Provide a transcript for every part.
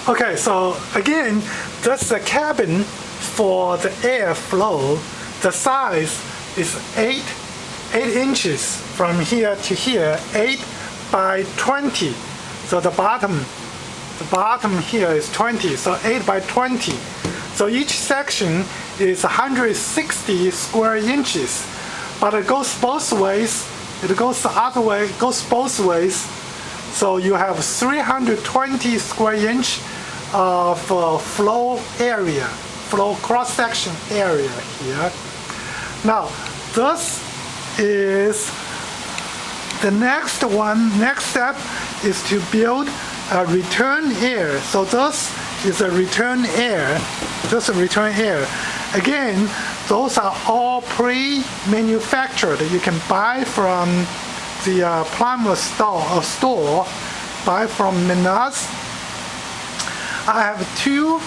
Okay, so again, that's the cabin for the airflow. The size is 8 inches from here to here, 8 by 20. So the bottom here is 20, so 8 by 20. So each section is 160 square inches, but it goes both ways. It goes the other way, it goes both ways. So you have 320 square inch of flow area, flow cross-section area here. Now, this is the next step is to build a return air. So this is a return air. This is return air. Again, those are all pre-manufactured. You can buy from the plumber store, buy from Menards. I have two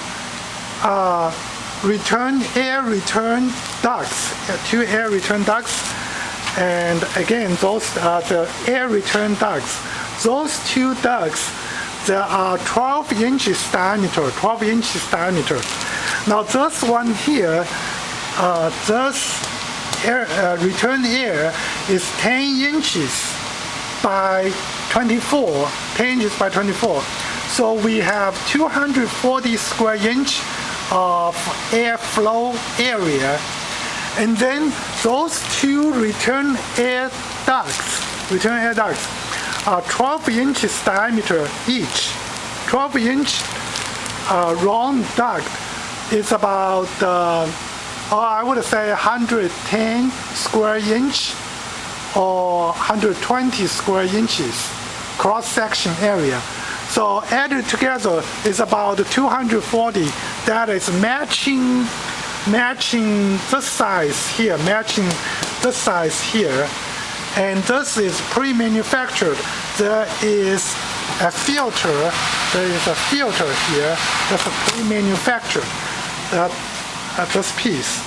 air return ducts, two air return ducts. And again, those are the air return ducts. Those two ducts, there are 12 inches diameter, 12 inches diameter. Now this one here, this return air is 10 inches by 24, 10 inches by 24. So we have 240 square inch of airflow area. And then those two return air ducts are 12 inches diameter each. 12 inch round duct is about, I would say 110 square inch or 120 square inches cross-section area. So added together is about 240. That is matching this size here, and this is pre-manufactured. There is a filter here that's pre-manufactured, this piece.